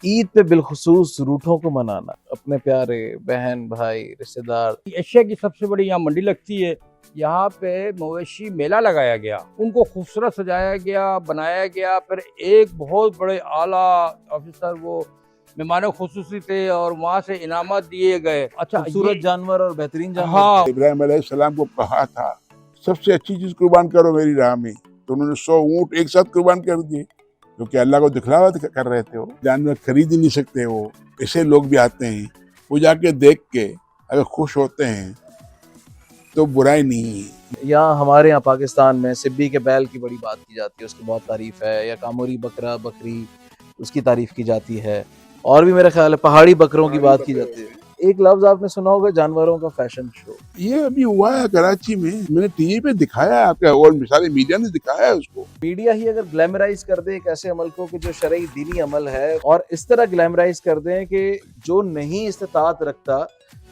ईद पे बिलखुसूस रूठों को मनाना, अपने प्यारे बहन भाई रिश्तेदार। एशिया की सबसे बड़ी यहाँ मंडी लगती है। यहाँ पे मवेशी मेला लगाया गया, उनको खूबसूरत सजाया गया, बनाया गया। फिर एक बहुत बड़े आला ऑफिसर वो मेहमान खुसूसी थे और वहाँ से इनामत दिए गए। अच्छा, खूबसूरत जानवर और बेहतरीन जानवर। हाँ, इब्राहिम अलैहिस्सलाम को कहा था सबसे अच्छी चीज कुर्बान करो मेरी राह में, तो उन्होंने 100 ऊंट एक साथ कुर्बान कर दिए, क्योंकि अल्लाह को दिखलावा कर रहे थे। वो जानवर खरीद ही नहीं सकते। वो ऐसे लोग भी आते हैं, वो जाके देख के अगर खुश होते हैं तो बुराई नहीं है। यहाँ हमारे यहाँ पाकिस्तान में सिब्बी के बैल की बड़ी बात की जाती है, उसकी बहुत तारीफ है। या कामोरी बकरा बकरी, उसकी तारीफ की जाती है। और भी मेरा ख्याल है पहाड़ी बकरों की बात की जाती है। एक लफ्ज आपने सुना होगा, जानवरों का फैशन शो। ये अभी हुआ है कराची में, मैंने टीवी पे दिखाया है आपका, और सारे मीडिया ने दिखाया है उसको। मीडिया ही अगर ग्लैमराइज कर दे एक ऐसे अमल को कि जो शरई दीनी अमल है, और इस तरह ग्लैमराइज कर दें कि जो नहीं इस्तात रखता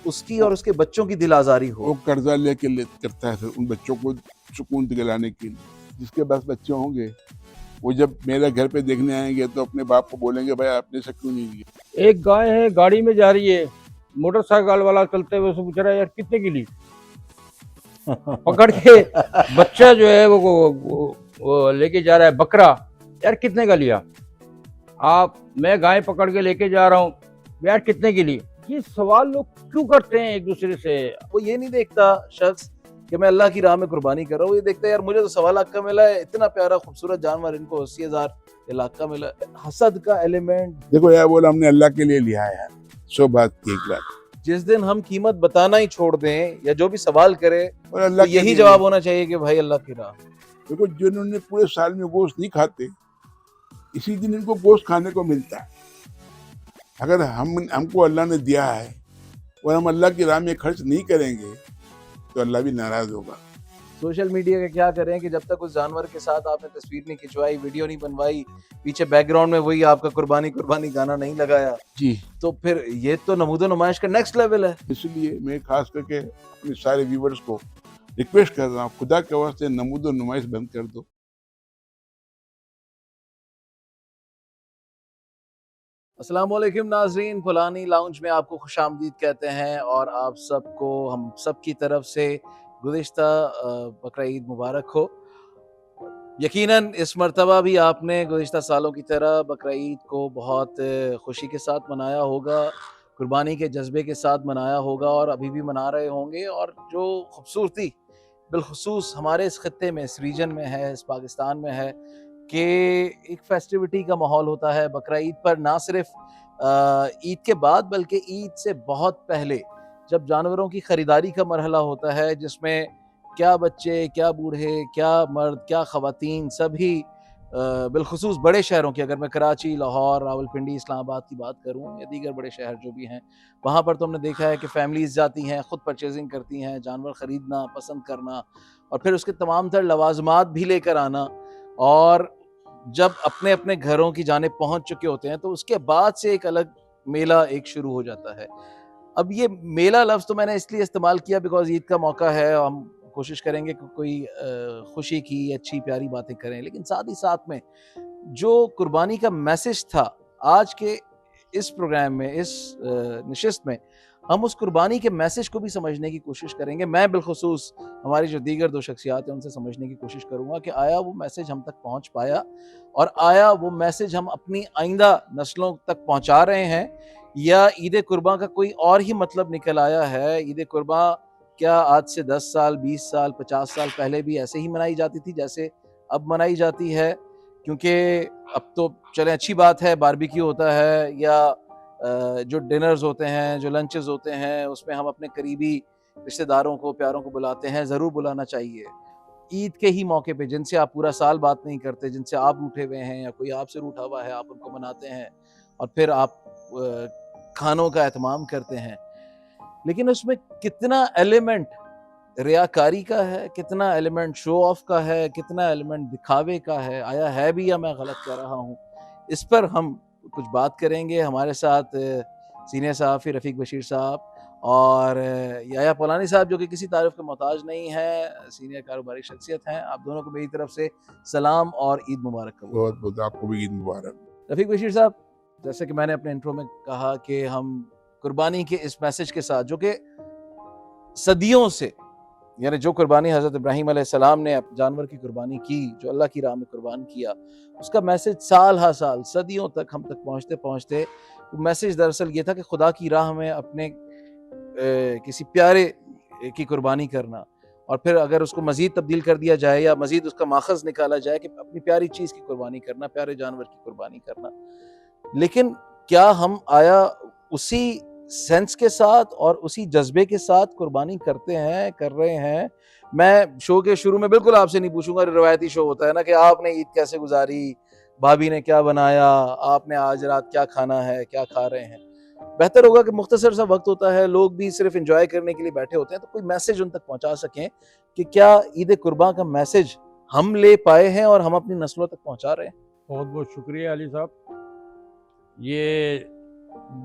उसकी और उसके बच्चों की दिल आजारी हो। वो कर्जा लेके करता है फिर उन बच्चों को सुकून दिलाने के लिए। जिसके पास बच्चे होंगे वो जब मेरे घर पे देखने आएंगे तो अपने बाप को बोलेंगे भाई आपने से क्यों नहीं लिया। एक गाय है गाड़ी में जा रही है, मोटरसाइकिल वाला चलते हुए उसको पूछ रहा है यार कितने की ली। पकड़ के बच्चा जो है वो लेके जा रहा है बकरा, यार कितने का लिया आप? मैं गाय पकड़ के लेके जा रहा हूँ, यार कितने की ली? ये सवाल लोग क्यों करते हैं एक दूसरे से? वो ये नहीं देखता शख्स कि मैं अल्लाह की राह में कुर्बानी कर रहा हूँ, ये देखता है यार मुझे तो 1.25 लाख का मिला है, इतना प्यारा खूबसूरत जानवर, इनको 80,000 लाख का मिला। हसद का एलिमेंट। देखो यार, बोला हमने अल्लाह के लिए लिया है यार, 100 बात की एक बात। जिस दिन हम कीमत बताना ही छोड़ दें या जो भी सवाल करे और अल्लाह तो यही जवाब होना चाहिए कि भाई अल्लाह की राह। देखो जिन्होंने पूरे साल में गोश्त नहीं खाते, इसी दिन इनको गोश्त खाने को मिलता है। अगर हमको अल्लाह ने दिया है और हम अल्लाह की राह में खर्च नहीं करेंगे तो अल्लाह भी नाराज होगा। सोशल मीडिया का क्या करें कि जब तक उस जानवर के साथ आपने तस्वीर नहीं खिंचवाई, वीडियो नहीं बनवाई, पीछे बैकग्राउंड में वही आपका कुर्बानी कुर्बानी गाना नहीं लगाया, जी, तो फिर ये तो नमूदो नुमाइश का नेक्स्ट लेवल है। इसलिए मैं खास करके अपने सारे व्यूवर्स को रिक्वेस्ट कर रहा हूँ, खुदा के वास्ते नमूदो नुमाइश बंद कर दो। अस्सलाम वालेकुम नाजरीन, फुलानी लाउंज में आपको खुशामदीद कहते हैं और आप सबको हम सब की तरफ से गुज़िश्ता बकरा ईद मुबारक हो। यकीनन इस मर्तबा भी आपने गुज़िश्ता सालों की तरह बकरा ईद को बहुत खुशी के साथ मनाया होगा, कुर्बानी के जज्बे के साथ मनाया होगा और अभी भी मना रहे होंगे। और जो खूबसूरती बिलखुसूस हमारे इस खित्ते में, इस रीजन में है, इस पाकिस्तान में है कि एक फेस्टिविटी का माहौल होता है बकरा ईद पर। ना सिर्फ ईद के बाद बल्कि ईद से बहुत पहले, जब जानवरों की ख़रीदारी का मरहला होता है, जिसमें क्या बच्चे, क्या बूढ़े, क्या मर्द, क्या ख़वातीन, सभी बिलखुसूस बड़े शहरों की, अगर मैं कराची, लाहौर, रावलपिंडी, इस्लामाबाद की बात करूँ या दीगर बड़े शहर जो भी हैं, वहाँ पर तो हमने देखा है कि फैमिलीज़ जाती हैं, ख़ुद परचेजिंग करती हैं, जानवर ख़रीदना, पसंद करना और फिर उसके तमाम तर लवाज़मात भी लेकर आना। और जब अपने अपने घरों की जानिब पहुँच चुके होते हैं तो उसके बाद से एक अलग मेला एक शुरू हो जाता है। अब ये मेला लफ्ज़ तो मैंने इसलिए इस्तेमाल किया बिकॉज़ ईद का मौका है, हम कोशिश करेंगे कि कोई खुशी की अच्छी प्यारी बातें करें, लेकिन साथ ही साथ में जो कुर्बानी का मैसेज था आज के इस प्रोग्राम में, इस नशिस्त में, हम उस कुर्बानी के मैसेज को भी समझने की कोशिश करेंगे। मैं बिलखुसूस हमारी जो दीगर दो शख्सियात हैं उनसे समझने की कोशिश करूँगा कि आया वो मैसेज हम तक पहुँच पाया और आया वो मैसेज हम अपनी आइंदा नस्लों तक पहुँचा रहे हैं, या ईद कुर्बान का कोई और ही मतलब निकल आया है। ईद कुर्बान क्या आज से 10 साल, 20 साल, 50 साल पहले भी ऐसे ही मनाई जाती थी जैसे अब मनाई जाती है? क्योंकि अब तो चलें अच्छी बात है, बारबेक्यू होता है या जो डिनर्स होते हैं, जो लंचेस होते हैं, उसमें हम अपने करीबी रिश्तेदारों को, प्यारों को बुलाते हैं, ज़रूर बुलाना चाहिए। ईद के ही मौके पे जिनसे आप पूरा साल बात नहीं करते, जिनसे आप रूठे हुए हैं या कोई आपसे रूठा हुआ है, आप उनको मनाते हैं और फिर आप खानों का एहतमाम करते हैं। लेकिन उसमें कितना एलिमेंट रियाकारी का है, कितना एलिमेंट शो ऑफ का है, कितना एलिमेंट दिखावे का है, आया है भी या मैं गलत कह रहा हूँ, इस पर हम कुछ बात करेंगे। हमारे साथ सीनियर सहाफ़ी रफ़ीक बशीर साहब और याया पोलानी साहब, जो कि किसी तारीफ़ के मोहताज नहीं है, सीनियर कारोबारी शख्सियत हैं। आप दोनों को मेरी तरफ से सलाम और ईद मुबारक कबूल। बहुत बहुत आपको भी ईद मुबारक। रफ़ीक बशीर साहब, जैसे कि मैंने अपने इंट्रो में कहा कि हम कुर्बानी के इस मैसेज के साथ, जो कि सदियों से, यानी जो कुर्बानी हज़रत इब्राहीम अलैहिस्सलाम ने जानवर की कुर्बानी की, जो अल्लाह की राह में कुर्बान किया, उसका मैसेज साल हा साल, सदियों तक हम तक पहुँचते पहुँचते वो मैसेज दरअसल ये था कि खुदा की राह में अपने किसी प्यारे की कुर्बानी करना, और फिर अगर उसको मज़ीद तब्दील कर दिया जाए या मज़ीद उसका माखज़ निकाला जाए कि अपनी प्यारी चीज़ की कुर्बानी करना, प्यारे जानवर की कुर्बानी करना। लेकिन क्या हम आया उसी सेंस के साथ और उसी जज्बे के साथ कुर्बानी करते हैं, कर रहे हैं? मैं शो के शुरू में बिल्कुल आपसे नहीं पूछूंगा, रिवायती शो होता है ना, कि आपने ईद कैसे गुजारी, भाभी ने क्या बनाया, आपने आज रात क्या खाना है, क्या खा रहे हैं। बेहतर होगा कि मुख्तसर सा वक्त होता है, लोग भी सिर्फ एंजॉय करने के लिए बैठे होते हैं, तो कोई मैसेज उन तक पहुंचा सकें कि क्या ईद कुर्बान का मैसेज हम ले पाए हैं और हम अपनी नस्लों तक पहुंचा रहे हैं। बहुत बहुत शुक्रिया अली साहब। ये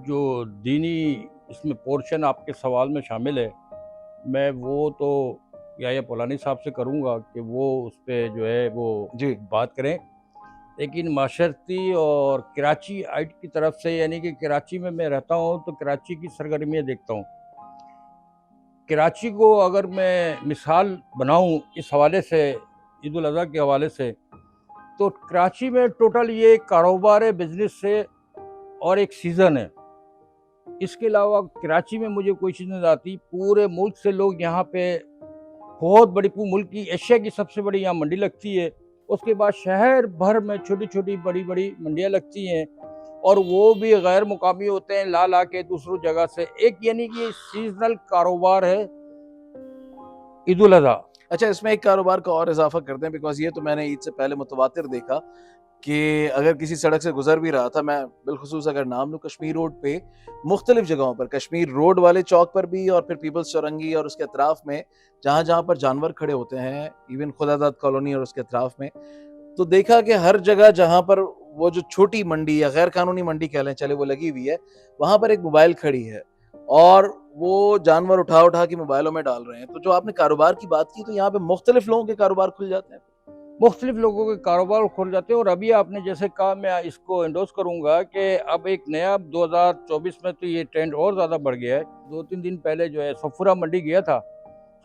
जो दीनी इसमें पोर्शन आपके सवाल में शामिल है, मैं वो तो या पोलानी साहब से करूँगा कि वो उस पर जो है वो जी बात करें। लेकिन माशरती और कराची आइट की तरफ से, यानी कि कराची में मैं रहता हूँ तो कराची की सरगर्मियाँ देखता हूँ। कराची को अगर मैं मिसाल बनाऊँ इस हवाले से, ईद उल अज़हा के हवाले से, तो कराची में टोटल ये कारोबार है, बिजनेस है और एक सीज़न है। इसके अलावा कराची में मुझे कोई चीज़ नहीं आती। पूरे मुल्क से लोग यहाँ पे, बहुत बड़ी मुल्क की एशिया की सबसे बड़ी यहाँ मंडी लगती है। उसके बाद शहर भर में छोटी छोटी बड़ी बड़ी मंडियाँ लगती हैं, और वो भी गैर मुकामी होते हैं, ला ला के दूसरों जगह से। एक यानी कि सीजनल कारोबार है ईद उल अज़हा। अच्छा, इसमें एक कारोबार का और इजाफा करते हैं, बिकॉज ये तो मैंने ईद से पहले मुतवातिर देखा कि अगर किसी सड़क से गुजर भी रहा था, मैं बिलखुसूस अगर नाम लूँ, कश्मीर रोड पे मुख्तलिफ जगहों पर, कश्मीर रोड वाले चौक पर भी और फिर पीपल्स चौरंगी और उसके अतराफ में जहाँ जहाँ पर जानवर खड़े होते हैं, इवन खुदादाद कॉलोनी और उसके अतराफ में, तो देखा कि हर जगह जहाँ पर वो जो छोटी मंडी या गैर कानूनी मंडी कह लें, चले, वो लगी हुई है, वहाँ पर एक मोबाइल खड़ी है और वो जानवर उठा उठा के मोबाइलों में डाल रहे हैं। तो जो आपने कारोबार की बात की, तो यहाँ पे मुख्तलिफ लोगों के कारोबार खुल जाते हैं। मुख्तलिफ लोगों के कारोबार खोल जाते हैं। और अभी आपने जैसे कहा, मैं इसको एंडोर्स करूंगा कि अब एक नया 2024 में तो ये ट्रेंड और ज़्यादा बढ़ गया है। 2-3 दिन पहले जो है सफूरा मंडी गया था,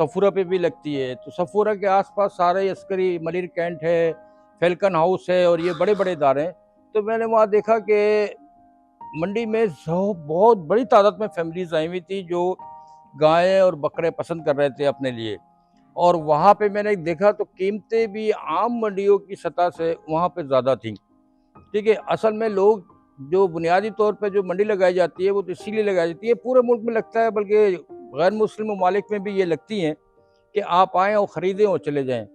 सफूरा पे भी लगती है, तो सफूरा के आसपास सारे अस्करी मलिर कैंट है, फेल्कन हाउस है और ये बड़े बड़े इदारे हैं। तो मैंने वहाँ देखा कि मंडी में बहुत बड़ी तादाद में फैमिलीज आई हुई थी जो गायें और बकरे पसंद कर रहे थे अपने लिए। और वहाँ पे मैंने देखा तो कीमतें भी आम मंडियों की सतह से वहाँ पे ज़्यादा थी। ठीक है, असल में लोग जो बुनियादी तौर पे जो मंडी लगाई जाती है वो तो इसीलिए लगाई जाती है, पूरे मुल्क में लगता है, बल्कि गैर मुस्लिम ममालिक में भी ये लगती हैं कि आप आएँ और ख़रीदें और चले जाएँ।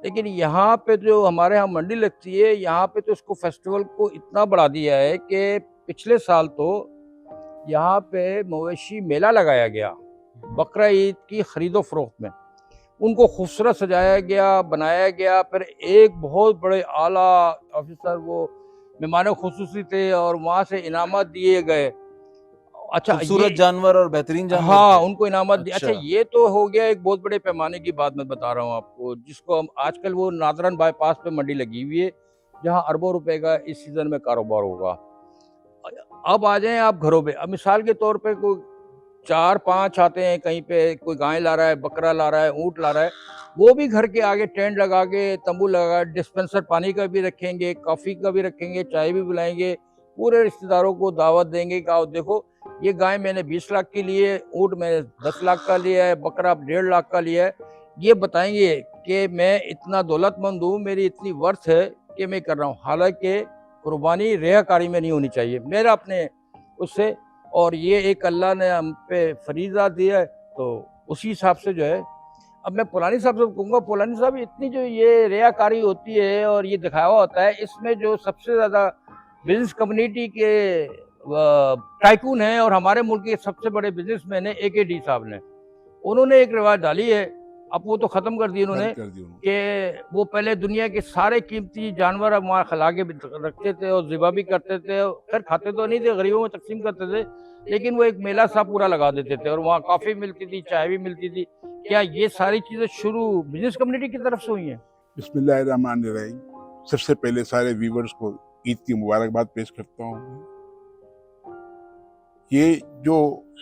लेकिन यहाँ पे जो हमारे यहाँ मंडी लगती है, यहाँ पे तो इसको फेस्टिवल को इतना बढ़ा दिया है कि पिछले साल तो यहाँ पे मवेशी मेला लगाया गया बकरा ईद की ख़रीदो फरोख्त में। उनको खूबसूरत सजाया गया, बनाया गया। फिर एक बहुत बड़े आला ऑफिसर वो मेहमान खुसूसी थे और वहाँ से इनामत दिए गए। अच्छा, खूबसूरत जानवर और बेहतरीन जानवर हाँ, थे। उनको इनामत दिया। अच्छा, ये तो हो गया एक बहुत बड़े पैमाने की बात मैं बता रहा हूँ आपको, जिसको हम आजकल वो नादरन बाईपास पे मंडी लगी हुई है, जहाँ अरबों रुपए का इस सीज़न में कारोबार होगा। अब आ जाएँ आप घरों पे। अब मिसाल के तौर पे कोई 4-5 आते हैं, कहीं पे कोई गाय ला रहा है, बकरा ला रहा है, ऊँट ला रहा है, वो भी घर के आगे टेंट लगा के, तंबू लगा, डिस्पेंसर पानी का भी रखेंगे, कॉफ़ी का भी रखेंगे, चाय भी बुलाएंगे, पूरे रिश्तेदारों को दावत देंगे कि आओ देखो ये गाय मैंने 20 लाख की ली है, ऊँट मैंने 10 लाख का लिया है, बकरा 1.5 लाख का लिया है। ये बताएंगे कि मैं इतना दौलतमंद हूँ, मेरी इतनी वर्थ है कि मैं कर रहा हूँ। हालांकि कुर्बानी रियाकारी में नहीं होनी चाहिए, मेरा अपने उससे, और ये एक अल्लाह ने हम पे फरीज़ा दिया है, तो उसी हिसाब से जो है। अब मैं पुलानी साहब से कहूँगा, पुलानी साहब इतनी जो ये रियाकारी होती है और ये दिखावा होता है, इसमें जो सबसे ज़्यादा बिजनेस कम्युनिटी के टाइकून हैं और हमारे मुल्क के सबसे बड़े बिजनेसमैन हैं AKD साहब ने, उन्होंने एक रिवाज डाली है, अब वो तो ख़त्म कर दी उन्होंने, कि वो पहले दुनिया के सारे कीमती जानवर अब वहाँ खिला के रखते थे और ज़िबा भी करते थे। खैर खाते तो नहीं थे, गरीबों में तकसीम करते थे, लेकिन वो एक मेला सा पूरा लगा देते थे और वहाँ कॉफ़ी मिलती थी, चाय भी मिलती थी। क्या ये सारी चीज़ें शुरू बिजनेस कम्युनिटी की तरफ से हुई हैं? बिस्मिल्लाहिर्रहमानिर्रहीम। सबसे पहले सारे व्यूवर्स को ईद की मुबारकबाद पेश करता हूँ। ये जो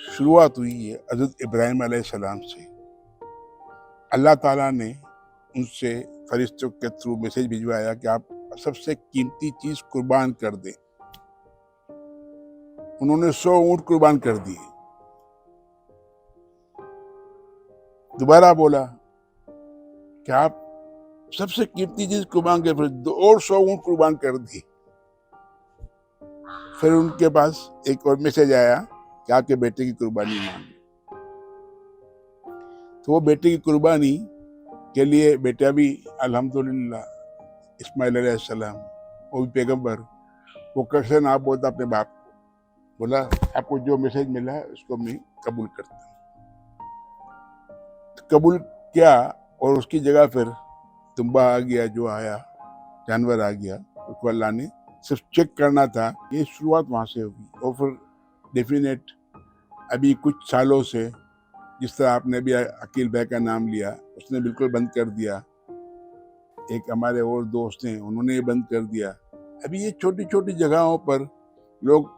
शुरुआत हुई है हज़रत इब्राहीम अलैहिस्सलाम से, अल्लाह ताला ने उनसे फरिश्तों के थ्रू मैसेज भिजवाया कि आप सबसे कीमती चीज कुर्बान कर दें। उन्होंने 100 ऊंट कुर्बान कर दिए। दोबारा बोला कि आप सबसे कीमती चीज कुर्बान कर, फिर और 100 ऊंट कुर्बान कर दिए। फिर उनके पास एक और मैसेज आया कि आपके बेटे की कुर्बानी मांगे। तो वो बेटे की कुर्बानी के लिए बेटा भी अल्हम्दुलिल्लाह इस्माइल अलैहिस्सलाम, वो भी पैगंबर, वो क्वेश्चन आप बोलता अपने बाप को, बोला आपको जो मैसेज मिला है उसको मैं कबूल करता हूँ। तो कबूल किया और उसकी जगह फिर तुम्बा आ गया, जो आया जानवर आ गया, उसको अल्लाह ने सिर्फ चेक करना था। ये शुरुआत वहाँ से होगी और फिर डेफिनेट अभी कुछ सालों से, जिस तरह आपने भी अकील भाई का नाम लिया, उसने बिल्कुल बंद कर दिया। एक हमारे और दोस्त हैं, उन्होंने बंद कर दिया। अभी ये छोटी छोटी जगहों पर लोग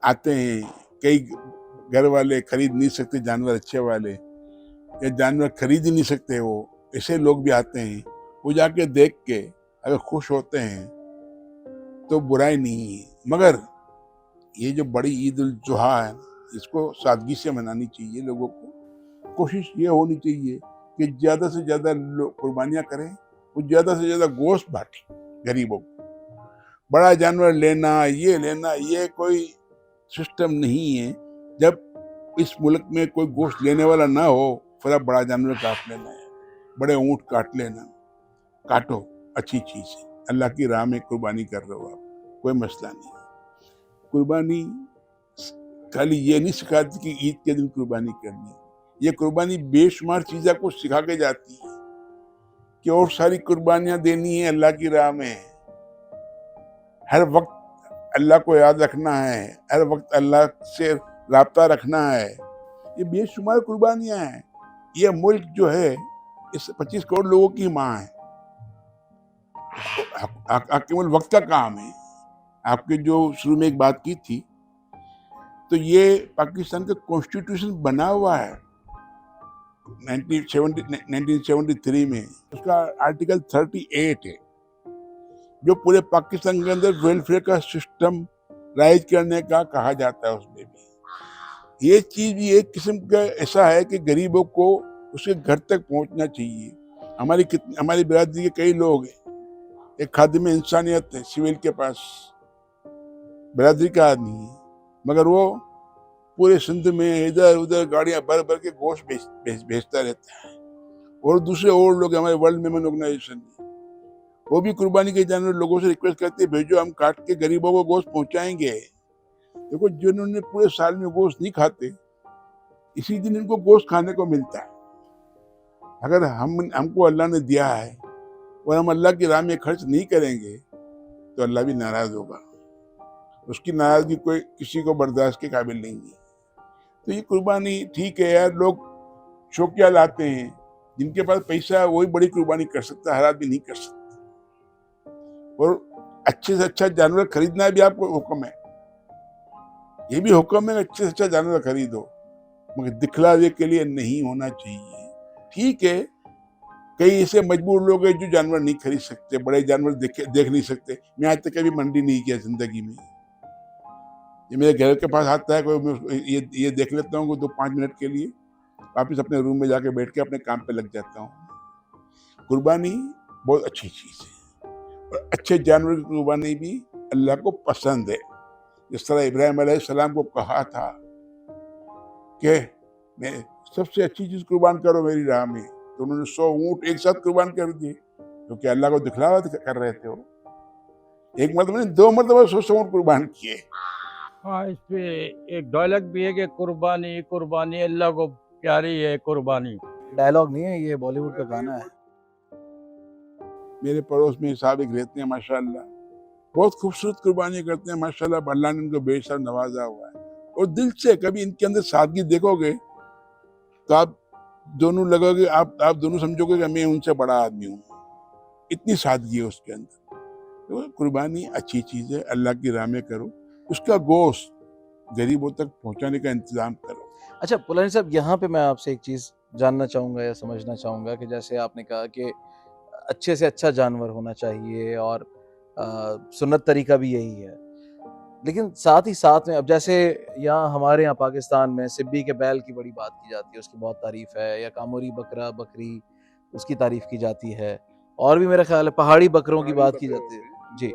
आते हैं, कई घर वाले खरीद नहीं सकते जानवर अच्छे वाले, या जानवर खरीद ही नहीं सकते, वो ऐसे लोग भी आते हैं। वो जाके देख के अगर खुश होते हैं तो बुराई नहीं है, मगर ये जो बड़ी ईद उल जुहा है, इसको सादगी से मनानी चाहिए। लोगों को कोशिश ये होनी चाहिए कि ज़्यादा से ज़्यादा लोग कुर्बानियाँ करें, वो ज़्यादा से ज़्यादा गोश्त बांटें गरीबों को। बड़ा जानवर लेना, ये कोई सिस्टम नहीं है। जब इस मुल्क में कोई गोश्त लेने वाला ना हो, फिर आप बड़ा जानवर काट लेना है, बड़े ऊँट काट लेना, काटो, अच्छी चीज़ है। अल्लाह की राह में कुर्बानी कर रहे हो आप, कोई मसला नहीं। कुर्बानी खाली ये नहीं सिखाती कि ईद के दिन कुर्बानी करनी, ये कुर्बानी बेशुमार चीज़ें आपको सिखा के जाती है कि और सारी कुर्बानियाँ देनी है अल्लाह की राह में। हर वक्त अल्लाह को याद रखना है, हर वक्त अल्लाह से राब्ता रखना है। ये बेशुमार कुर्बानियाँ हैं। ये मुल्क जो है, इस 25 करोड़ लोगों की माँ है। केवल वक्त का काम है। आपके जो शुरू में एक बात की थी, तो ये पाकिस्तान का कॉन्स्टिट्यूशन बना हुआ है 1973 में। उसका आर्टिकल 38 है, जो पूरे पाकिस्तान के अंदर वेलफेयर का सिस्टम राइज करने का कहा जाता है। उसमें भी ये चीज भी एक किस्म का ऐसा है कि गरीबों को उसके घर तक पहुंचना चाहिए। हमारी बिरादरी के कई लोग हैं, एक खादिम इंसानियत है, सिविल के पास बिरादरी का आदमी है, मगर वो पूरे सिंध में इधर उधर गाड़ियां भर भर के गोश्त भेजता रहता है। और दूसरे और लोग, हमारे वर्ल्ड मेमन ऑर्गेनाइजेशन, वो भी कुर्बानी के जानवर लोगों से रिक्वेस्ट करते हैं, भेजो, हम काट के गरीबों को गोश्त पहुंचाएंगे। देखो, जिन्होंने पूरे साल में गोश्त नहीं खाते, इसी दिन इनको गोश्त खाने को मिलता है। अगर हमको अल्लाह ने दिया है और हम अल्लाह की राह में खर्च नहीं करेंगे तो अल्लाह भी नाराज होगा। उसकी नाराजगी कोई किसी को बर्दाश्त के काबिल नहीं है। तो ये कुर्बानी ठीक है यार, लोग शौकिया लाते हैं, जिनके पास पैसा है वही बड़ी कुर्बानी कर सकता है, हर आदमी नहीं कर सकता। और अच्छे से अच्छा जानवर खरीदना भी आपको हुक्म है, ये भी हुक्म है, अच्छे से अच्छा जानवर खरीदो, मगर दिखलावे के लिए नहीं होना चाहिए। ठीक है, कई ऐसे मजबूर लोग हैं जो जानवर नहीं खरीद सकते, बड़े जानवर देख नहीं सकते। मैं आज तक कभी मंडी नहीं किया जिंदगी में। ये मेरे घर के पास आता है कोई, मैं ये देख लेता हूँ 2-5 मिनट के लिए, वापस अपने रूम में जाके बैठ के अपने काम पे लग जाता हूँ। कुर्बानी बहुत अच्छी चीज़ है, और अच्छे जानवर की कुर्बानी भी अल्लाह को पसंद है। जिस तरह इब्राहीम अलैहिस्सलाम को कहा था कि मैं सबसे अच्छी चीज़ कुर्बान करो मेरी राह में, तो उन्होंने 100 ऊँट एक साथ कुर्बान कर दिए, क्योंकि अल्लाह को दिखलावा कर रहे थे। वो एक मरतबा नहीं, 2 मरतबा 100 ऊँट कुर्बान किए। हाँ, इस पे एक डायलॉग भी है कि कुर्बानी कुर्बानी अल्लाह को प्यारी है कुर्बानी। डायलॉग नहीं है, ये बॉलीवुड का गाना है। मेरे पड़ोस में साहब एक रहते हैं, माशाल्लाह, बहुत खूबसूरत कुर्बानी करते हैं माशाल्लाह। अल्लाह ने उनको बेशर नवाजा हुआ है, और दिल से कभी इनके अंदर सादगी देखोगे तो आप दोनों लगोगे, आप दोनों समझोगे कि मैं उनसे बड़ा आदमी हूँ। इतनी सादगी है उसके अंदर। तो कुर्बानी अच्छी चीज़ है, अल्लाह की राह में करो। उसका गोश्त गरीबों तक पहुंचाने का इंतजाम करो। अच्छा पुलानी साहब, यहाँ पे मैं आपसे एक चीज़ जानना चाहूँगा या समझना चाहूँगा कि जैसे आपने कहा कि अच्छे से अच्छा जानवर होना चाहिए और सुन्नत तरीका भी यही है। लेकिन साथ ही साथ में अब जैसे यहाँ हमारे यहाँ पाकिस्तान में सिब्बी के बैल की बड़ी बात की जाती है, उसकी बहुत तारीफ़ है, या कामोरी बकरा, बकरी उसकी तारीफ़ की जाती है, और भी मेरा ख़्याल है पहाड़ी बकरों की बात की जाती है। जी,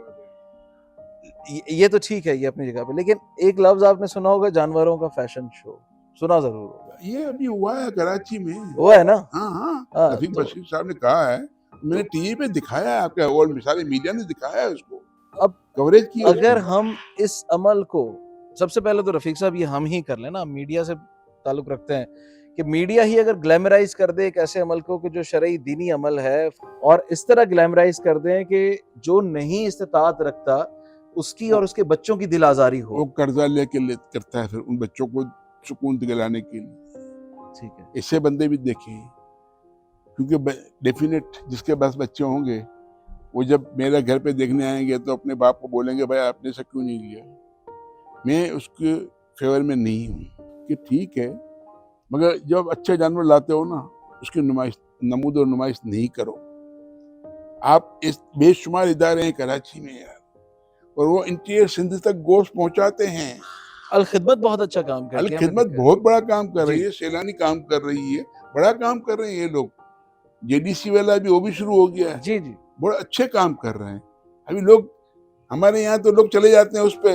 ये तो ठीक है, ये अपनी जगह पे, लेकिन एक लफ्ज़ आपने सुना होगा जानवरों का फैशन शो, सुना ज़रूर होगा। ये अभी हुआ है कराची में। वो है ना? हाँ हाँ, हाँ, रफीक तो बशीर साहब ने कहा है, मैंने टीवी पे दिखाया है आपका, और सारे मीडिया ने दिखाया है उसको, अब कवरेज की है अगर उसकी। हम इस अमल को, सबसे पहले तो रफीक साहब ये हम ही कर लें ना, हम मीडिया से ताल्लुक रखते हैं, कि मीडिया ही अगर ग्लैमराइज कर दे एक ऐसे अमल को कि जो शरई दीनी अमल है, और इस तरह ग्लैमराइज कर दें कि जो नहीं इस्तिताअत रखता उसकी और उसके बच्चों की दिल आजारी वो हो। कर्जा लेके करता है फिर उन बच्चों को सुकून दिलाने के लिए। ठीक है, ऐसे बंदे भी देखे हैं, क्योंकि डेफिनेट जिसके पास बच्चे होंगे वो जब मेरे घर पे देखने आएंगे तो अपने बाप को बोलेंगे भाई आपने से क्यों नहीं लिया। मैं उसके फेवर में नहीं हूँ कि ठीक है, मगर जब अच्छे जानवर लाते हो ना, उसकी नुमाइश, नमूद और नुमाइश नहीं करो। आप इस बेशुमार इदारे हैं कराची में यार, और वो इंटीरियर सिंध तक गोश्त पहुंचाते हैं। अल खिदमत बहुत अच्छा काम अल करती है, खिदमत बहुत बड़ा काम कर रही जी। है, सैलानी काम कर रही है, बड़ा काम कर रहे हैं ये लोग। जेडीसी वाला भी वो भी शुरू हो गया है, जी जी, बड़ा अच्छे काम कर रहे हैं। अभी लोग हमारे यहाँ तो लोग चले जाते हैं उस पे,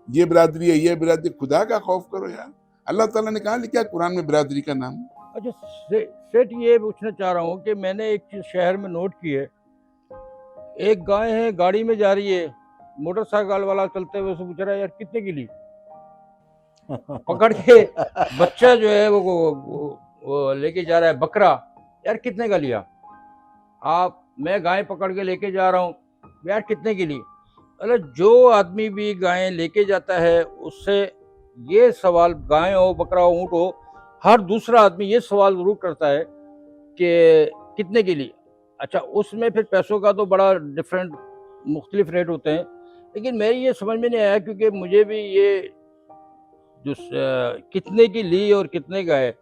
ये बिरादरी है, ये बिरादरी। खुदा का खौफ करो यार, अल्लाह ताला ने कहा लिखा कुरान में बिरादरी का नाम। अच्छा सेठ, ये पूछना चाह रहा हूँ कि मैंने एक चीज़ शहर में नोट की है। एक गाय है, गाड़ी में जा रही है, मोटरसाइकिल वाला चलते हुए उससे पूछ रहा है यार कितने की ली, पकड़ के बच्चा जो है वो लेके जा रहा है, बकरा, यार कितने का लिया आप, मैं गाय पकड़ के लेके जा रहा हूँ, यार कितने की ली। अरे जो आदमी भी गायें लेके जाता है उससे ये सवाल, गाय हो, बकरा हो, ऊँट हो, हर दूसरा आदमी ये सवाल जरूर करता है कि कितने की ली। अच्छा, उसमें फिर पैसों का तो बड़ा डिफरेंट मुख्तलिफ रेट होते हैं, लेकिन मेरी ये समझ में नहीं आया, क्योंकि मुझे भी ये जो कितने की ली और कितने का है,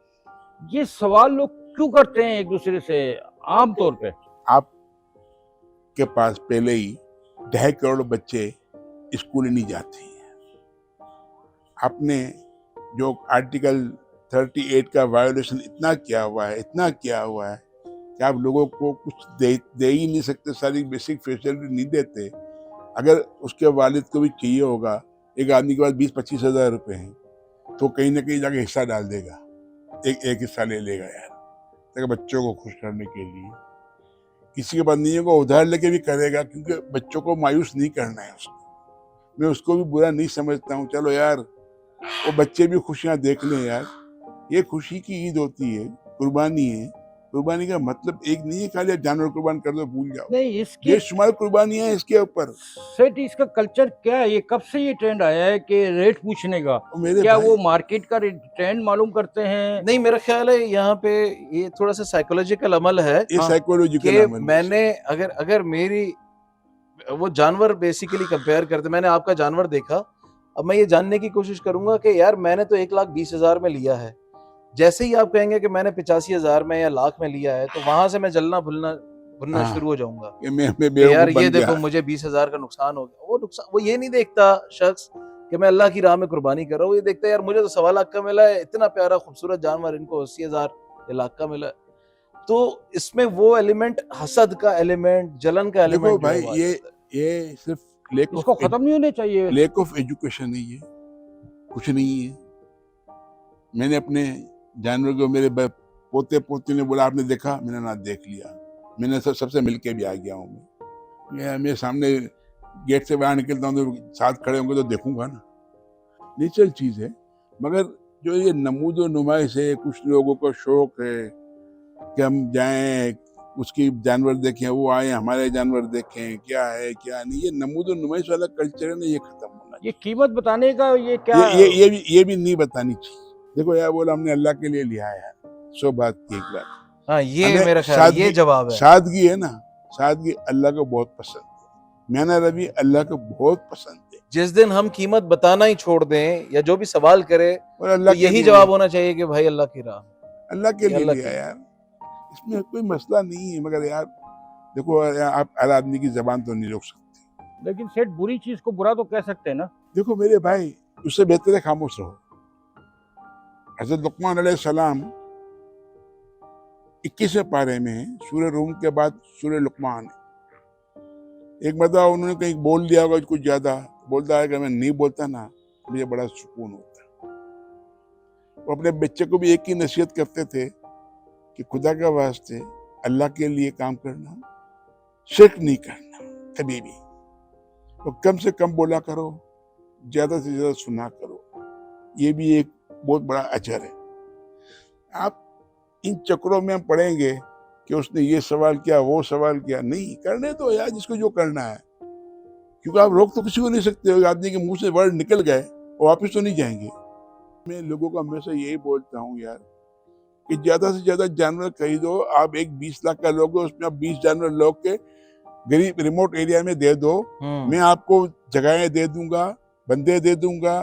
ये सवाल लोग क्यों करते हैं एक दूसरे से आम तौर पे। आपके पास पहले ही 2.5 करोड़ बच्चे स्कूल नहीं जाते हैं। आपने जो आर्टिकल 38 का वायोलेशन इतना किया हुआ है, इतना किया हुआ है कि आप लोगों को कुछ दे ही नहीं सकते, सारी बेसिक फैसिलिटी नहीं देते। अगर उसके वालिद को भी चाहिए होगा, एक आदमी के पास 20-25 हज़ार रुपए हैं, तो कहीं ना कहीं जाके हिस्सा डाल देगा, एक हिस्सा ले लेगा यार, ताकि बच्चों को खुश करने के लिए। किसी के पास नहीं होगा, उधार लेके भी करेगा, क्योंकि बच्चों को मायूस नहीं करना है उसको। मैं उसको भी बुरा नहीं समझता हूँ, चलो यार वो बच्चे भी खुशियाँ देख लें यार। ये खुशी की ईद होती है, कुर्बानी है। कुर्बानी का मतलब एक नहीं है खाली जानवर कुर्बान कर दो भूल जाओ, नहीं, इसके बेशुमार कुर्बानियां हैं इसके ऊपर। सेठ, इसका कल्चर क्या है, ये कब से ये ट्रेंड आया है कि रेट पूछने का? मेरे क्या भाई, वो मार्केट का ट्रेंड मालूम करते हैं? नहीं मेरा ख्याल है यहाँ पे ये थोड़ा सा साइकोलॉजिकल अमल है ये हाँ, साइकोलॉजिकल कि अमल है। मैंने अगर अगर मेरी वो जानवर बेसिकली कंपेयर करते, मैंने आपका जानवर देखा, अब मैं ये जानने की कोशिश करूंगा कि यार मैंने तो 1,20,000 में लिया है, जैसे ही आप कहेंगे कि मैंने 85,000 में या लाख में लिया है, तो वहां से मैं जलना भुनना हाँ, शुरू हो जाऊंगा कि मैं कि यार बेवकूफ ये बन गया। देखो मुझे 20,000 का नुकसान हो गया। वो नुकसान वो ये नहीं देखता शख्स कि मैं अल्लाह की राह में कुर्बानी कर रहा हूँ, ये देखता है यार मुझे तो 1.25 लाख का मिला है, इतना प्यारा खूबसूरत जानवर, इनको 80,000 या लाख का मिला है। तो इसमें वो एलिमेंट, हसद का एलिमेंट, जलन का देखो एलिमेंट भाई, ये सिर्फ इसको खत्म नहीं होने चाहिए। लेक ऑफ एजुकेशन है, ये कुछ नहीं है। मैंने अपने जानवर को, मेरे पोते पोती ने बोला आपने देखा, मैंने ना देख लिया, मैंने सबसे मिलके भी आ गया हूँ। मैं मेरे सामने गेट से बाहर निकलता हूँ तो साथ खड़े होंगे तो देखूंगा ना, नेचुरल चीज़ है। मगर जो ये नमूद और नुमाइश है, कुछ लोगों को शौक है कि हम जाएं उसकी जानवर देखें, वो आए हमारे जानवर देखें, क्या है क्या नहीं, ये नमूद और नुमाइश वाला कल्चर है ना, ये खत्म होना ये कीमत बताने का ये क्या चाहिए। ये भी नहीं बतानी चाहिए। देखो यार, बोला हमने अल्लाह के लिए लिया है, 100 बात की एक बात। हाँ, ये हमें मेरा ख्याल ये जवाब है। सादगी है ना, सादगी अल्लाह को बहुत पसंद है। मैंने रवि अल्लाह को बहुत पसंद है। जिस दिन हम कीमत बताना ही छोड़ दें या जो भी सवाल करे और तो अल्लाह के यही लिए जवाब होना चाहिए कि भाई अल्लाह की राह, अल्लाह के ये लिए अल्लाह लिया की। यार, इसमें कोई मसला नहीं है। मगर यार देखो, आप हर आदमी की जबान तो नहीं रोक सकते। लेकिन सेठ बुरी चीज को बुरा तो कह सकते हैं ना। देखो मेरे भाई, उससे बेहतर है खामोश रहो। हजरत लुकमान अलैहिस्सलाम 21वें पारे में सूरह रूम के बाद सूरह लुकमान, एक मतलब उन्होंने कहीं बोल दिया होगा कुछ ज्यादा, बोलता है कि मैं नहीं बोलता ना, मुझे बड़ा सुकून होता है। वो अपने बच्चे को भी एक ही नसीहत करते थे कि खुदा का वास्ते अल्लाह के लिए काम करना, शिर्क नहीं करना कभी भी। तो कम से कम बोला करो, ज्यादा से ज्यादा सुना करो, ये भी एक बहुत बड़ा अजर है। आप इन चक्रों में हम पढ़ेंगे कि उसने ये सवाल किया, वो सवाल किया, नहीं करने दो यार जिसको जो करना है। क्योंकि आप रोक तो किसी को नहीं सकते हो। आदमी के मुंह से वर्ड निकल गए, वो वापिस तो नहीं जाएंगे। मैं लोगों को हमेशा यही बोलता हूँ यार कि ज्यादा से ज्यादा जानवर खरीदो। आप एक 20 लाख का लोगे, उसमें आप 20 जानवर लोग के गरीब रिमोट एरिया में दे दो। मैं आपको जगहें दे दूंगा, बंदे दे दूंगा,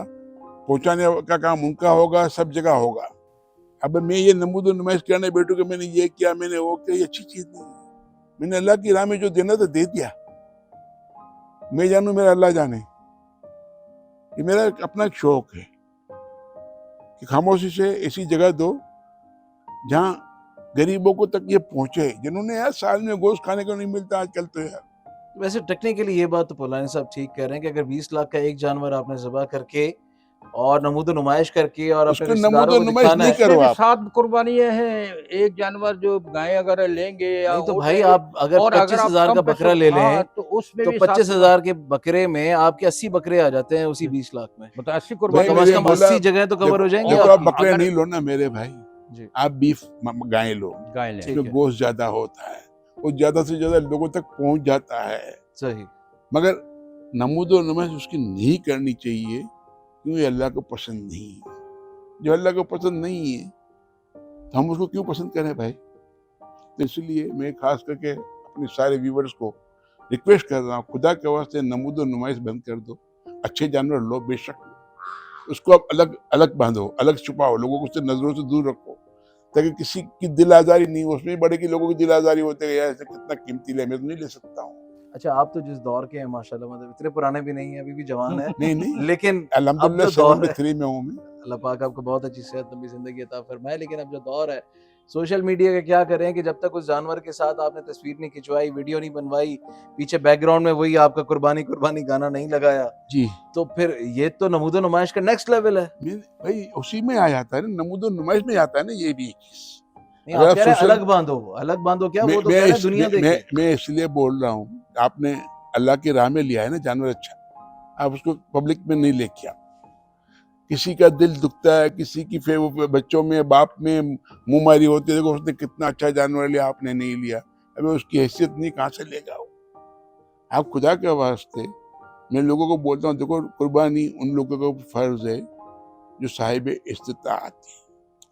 पहुंचाने का काम उनका होगा, सब जगह होगा। अब मैं ये नमूद नुमाइश करने बैठू कि मैंने ये किया, मैंने वो किया, ये अच्छी चीज नहीं है। मैंने अल्लाह की राह में जो देना था दे दिया। मैं जानू मेरा अल्लाह जाने। ये मेरा अपना एक शौक है कि खामोशी से ऐसी जगह दो जहां गरीबों को तक ये पहुंचे, जिन्होंने यार साल में गोश्त खाने को नहीं मिलता आजकल तो यार। वैसे टेक्निकली ये बात तो पोलानी साहब ठीक कह रहे हैं कि अगर 20 लाख का एक जानवर आपने ज़बह करके और नमूद नुमाइश करके और अपने उसको रिश्तेदारों नमूद को नुमाइश दिखाना नहीं है, करो भी आप। 7 कुर्बानियां हैं। एक जानवर जो गाय अगर लेंगे या नहीं तो ऊँट भाई लेंगे, आप अगर और अगर आप 25,000 कम का पैसों बकरा ले हाँ, लें तो उसमें तो भी 7 कुर्बान। 25,000 के बकरे में आपके 80 बकरे आ जाते हैं उसी 20 लाख में। मतलब 80 तो भाई कुर्बानी कम से मैंने कम बोला 80 जगह तो कवर देखो हो जाएंगी देखो, आप आपकी। बकरे अगर नहीं लो ना मेरे भाई, जी, आप बीफ गाय लो। गाय लें, ठीक इसमें है, गोश्त ज्यादा होता है, वो ज्यादा से ज्यादा लोगों तक पहुंच जाता है। सही। मगर नमूद और नुमाइश उसकी नहीं करनी चाहिए, क्योंकि अल्लाह को पसंद नहीं है। जो अल्लाह को पसंद नहीं है तो हम उसको क्यों पसंद करें भाई। तो इसलिए मैं खास करके अपने सारे व्यूवर्स को रिक्वेस्ट कर रहा हूँ, खुदा के वास्ते नमूद और नुमाइश बंद कर दो। अच्छे जानवर लो, बेशक लो, उसको आप अलग अलग बांधो, अलग छुपाओ, लोगों को उससे नजरों से दूर रखो, ताकि किसी की दिल आजारी नहीं हो। उसमें बड़े की लोगों की दिल आजारी होते हैं, यार ऐसे कितना कीमती ले, मैं तो नहीं ले सकता हूँ। अच्छा आप तो जिस दौर के हैं माशाल्लाह, मतलब इतने पुराने भी नहीं हैं, अभी भी जवान हैं, नहीं नहीं, लेकिन अब अल्हम्दुलिल्लाह जो दौर है 73 में हूँ मैं। अल्लाह पाक आपको बहुत अच्छी सेहत लंबी जिंदगी अता फरमाए। लेकिन अब जो दौर है सोशल मीडिया का, क्या करें कि जब तक उस जानवर के साथ आपने तस्वीर नहीं खिंचवाई, वीडियो नहीं बनवाई, पीछे बैकग्राउंड में वही आपका कुर्बानी कुर्बानी गाना नहीं लगाया, जी तो फिर ये तो नमूदो नुमाइश का नेक्स्ट लेवल है। भाई उसी में आ जाता है ना, नमूद और नुमाइश में आता है ना ये भी एक चीज। नहीं अगर आप आप कह रहे हैं सोशल अलग बांधो क्या, वो तो कह रहे हैं दुनिया देखे। मैं इसलिए बोल रहा हूँ, आपने अल्लाह की राह में लिया है ना जानवर, अच्छा, आप उसको पब्लिक में नहीं लेके आओ। किसी का दिल दुखता है, किसी की बच्चों में, बाप में मुंह मारी होती है, देखो उसने कितना अच्छा जानवर लिया, आपने नहीं लिया। अबे उसकी हैसियत नहीं, कहाँ से लेगा वो। आप खुदा के वास्ते, मैं लोगों को बोलता हूँ, देखो कुर्बानी उन लोगों को फर्ज है जो साहिब इस्तिताअत है,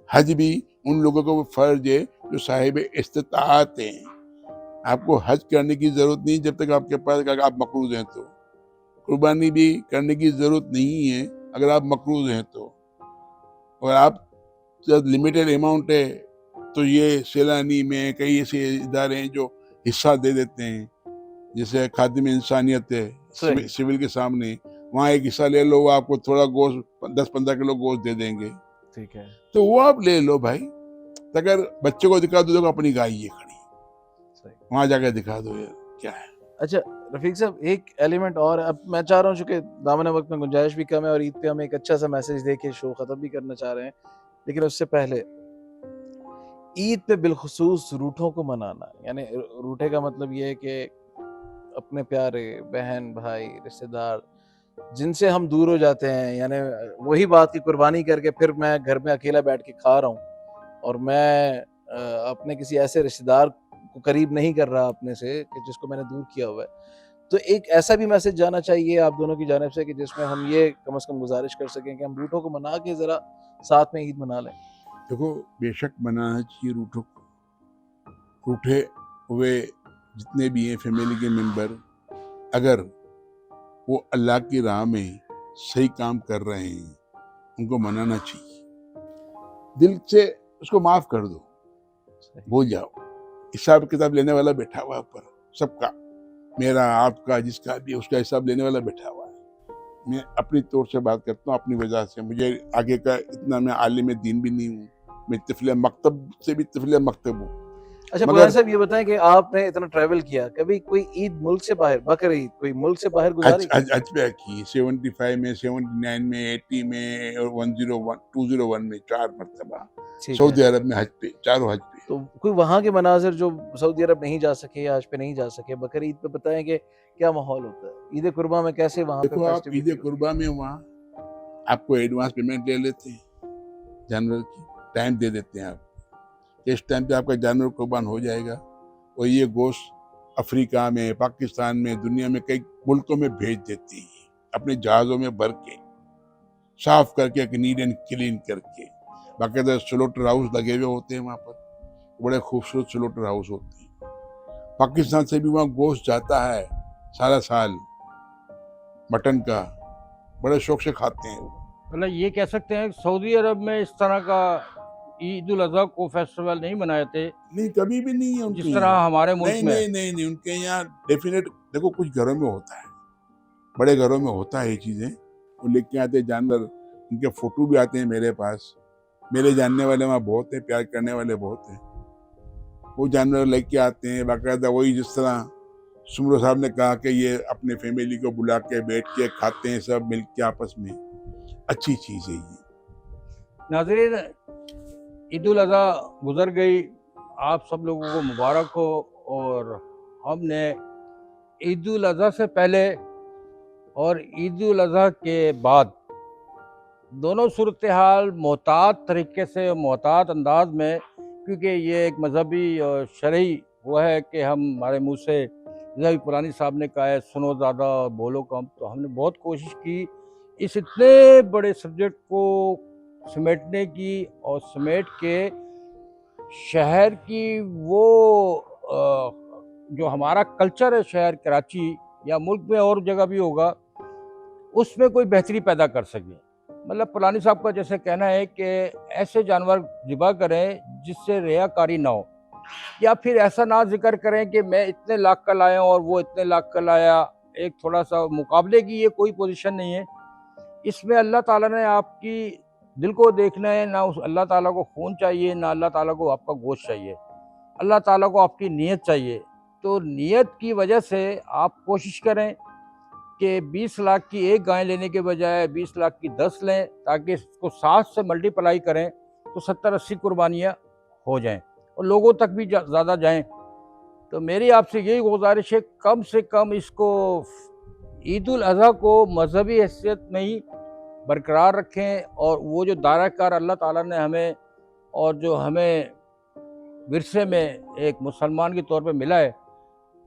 हज भी उन लोगों को फर्ज है जो साहिब इस्तिताअत हैं। आपको हज करने की जरूरत नहीं जब तक आपके पास, अगर आप मकरूज हैं तो। कुर्बानी भी करने की जरूरत नहीं है अगर आप मकरूज हैं तो। और आप जब लिमिटेड अमाउंट है तो ये सैलानी में कई ऐसे इदारे हैं जो हिस्सा दे देते हैं, जैसे खादिम इंसानियत है सही। सिविल के सामने, वहाँ एक हिस्सा ले लो, वो आपको थोड़ा गोश्त 10-15 किलो गोश्त दे देंगे, ठीक है, तो वो आप ले लो भाई। अगर बच्चे को दिखा दो, देखो अपनी गाय ये खड़ी, सही। वहां जाकर दिखा दो यार क्या है। अच्छा रफीक साहब, एक एलिमेंट और, अब मैं चाह रहा हूँ चूंकि दामन वक्त में गुंजाइश भी कम है और ईद पे हम एक अच्छा सा मैसेज दे के शो खत्म भी करना चाह रहे हैं, लेकिन उससे पहले ईद पे बिलखुसूस रूठों को मनाना, यानी रूठे का मतलब ये है कि अपने प्यारे बहन भाई रिश्तेदार जिनसे हम दूर हो जाते हैं, यानी वही बात की कुर्बानी करके फिर मैं घर में अकेला बैठ के खा रहा हूँ और मैं अपने किसी ऐसे रिश्तेदार को करीब नहीं कर रहा अपने से कि जिसको मैंने दूर किया हुआ है। तो एक ऐसा भी मैसेज जाना चाहिए आप दोनों की जानिब से कि जिसमें हम ये कम से कम गुजारिश कर सकें कि हम रूठों को मना के जरा साथ में ईद मना लें। देखो बेशक मनाना चाहिए रूठों को। रूठे हुए जितने भी हैं फैमिली के मेंबर, अगर वो अल्लाह की राह में सही काम कर रहे हैं, उनको मनाना चाहिए। दिल से उसको माफ कर दो, भूल जाओ। हिसाब किताब लेने वाला बैठा हुआ है ऊपर सबका, मेरा आपका जिसका भी, उसका हिसाब लेने वाला बैठा हुआ है। मैं अपनी तौर से बात करता हूँ, अपनी वजह से। मुझे आगे का इतना, मैं आलिम दीन भी नहीं हूँ, मैं तिफले मकतब से भी तिफले मकतब हूँ। अच्छा मगर पुलानी साहब, ये बताएं कि आपने इतना ट्रैवल किया, कभी कोई ईद मुल्क से बाहर, बकर ईद कोई मुल्क से बाहर गुजारी? हज पे की 75 में, 79 में, 80 में और 101 201 में 4 मरतबा ठीक सऊदी है। अरब में हज पे, चारों हज पे। तो कोई वहाँ के मनाजिर जो सऊदी अरब नहीं जा सके या हज पे नहीं जा सके, बकर ईद पे बताएं कि क्या माहौल होता है, ईद कुर्बा में कैसे वहाँ पे देखो आप फेस्टिविटी ईद होती है? कुर्बा में वहाँ आपको एडवांस पेमेंट ले लेते हैं, जानवर की टाइम दे देते हैं आप, इस टाइम पे आपका जानवर कुर्बान हो जाएगा और ये गोश्त अफ्रीका में, पाकिस्तान में, दुनिया में कई मुल्कों में भेज देती है, अपने जहाज़ों में भर के, साफ करके, नीट एंड क्लीन करके। बाकायदा स्लोटर हाउस लगे हुए होते हैं वहाँ पर, बड़े खूबसूरत स्लोटर हाउस होते हैं। पाकिस्तान से भी वहाँ गोश्त जाता है सारा साल, मटन का, बड़े शौक से खाते हैं वो। मतलब ये कह सकते हैं कि सऊदी अरब में इस तरह का ईद उल अज़हा को फेस्टिवल नहीं मनाए थे नहीं, कभी भी नहीं है उनके जिस तरह यहाँ। हमारे मुल्क नहीं में। नहीं नहीं नहीं, उनके यहाँ डेफिनेट, देखो कुछ घरों में होता है, बड़े घरों में होता है ये चीज़ें, वो लेके आते हैं जानवर, उनके फोटो भी आते हैं मेरे पास, मेरे जानने वाले वहाँ बहुत हैं, प्यार करने वाले बहुत हैं, वो जानवर लेके आते हैं बाकायदा। वही जिस तरह सुमरो साहब ने कहा कि ये अपने फैमिली को बुला के बैठ के खाते हैं सब मिल के आपस में, अच्छी चीज़ है ये। नाज़रीन, ईद उल अज़हा गुजर गई, आप सब लोगों को मुबारक हो। और हमने ईद उल अज़हा से पहले और ईद उल अज़हा के बाद दोनों सूरत हाल मोहतात तरीके से, मोहतात अंदाज में, क्योंकि ये एक मजहबी और शरई वो है कि हम, हमारे मुँह से, जैसे पुरानी साहब ने कहा है, सुनो ज़्यादा और बोलो कम, तो हमने बहुत कोशिश की इस इतने बड़े सब्जेक्ट को समेटने की और समेट के शहर की वो जो हमारा कल्चर है शहर कराची या मुल्क में और जगह भी होगा, उसमें कोई बेहतरी पैदा कर सके। मतलब पुलानी साहब का जैसे कहना है कि ऐसे जानवर ज़िबा करें जिससे रियाकारी ना हो, या फिर ऐसा ना जिक्र करें कि मैं इतने लाख का लाया और वो इतने लाख का लाया। एक थोड़ा सा मुकाबले की ये कोई पोजीशन नहीं है, इसमें अल्लाह ताला ने आपकी दिल को देखना है। ना उस अल्लाह ताला को खून चाहिए, ना अल्लाह ताला को आपका गोश्त चाहिए, अल्लाह ताला को आपकी नीयत चाहिए। तो नीयत की वजह से आप कोशिश करें कि 20 लाख की एक गाय लेने के बजाय 20 लाख की 10 लें, ताकि इसको 7 से मल्टीप्लाई करें तो 70-80 कुर्बानियाँ हो जाएं और लोगों तक भी ज़्यादा जाएं। तो मेरी आपसे यही गुजारिश है, कम से कम इसको ईद उल अज़हा को मजहबी हैसियत में ही बरकरार रखें, और वो जो दायरा-कार अल्लाह ताला ने हमें और जो हमें विरसे में एक मुसलमान के तौर पे मिला है,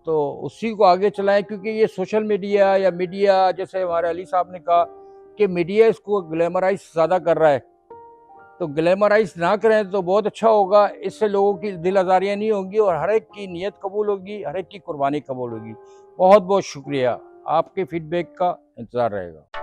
तो उसी को आगे चलाएं। क्योंकि ये सोशल मीडिया या मीडिया, जैसे हमारे अली साहब ने कहा कि मीडिया इसको ग्लैमराइज ज़्यादा कर रहा है, तो ग्लैमराइज ना करें तो बहुत अच्छा होगा। इससे लोगों की दिल आज़ारियाँ नहीं होंगी और हर एक की नीयत कबूल होगी, हर एक की कुर्बानी कबूल होगी। बहुत बहुत शुक्रिया, आपके फीडबैक का इंतज़ार रहेगा।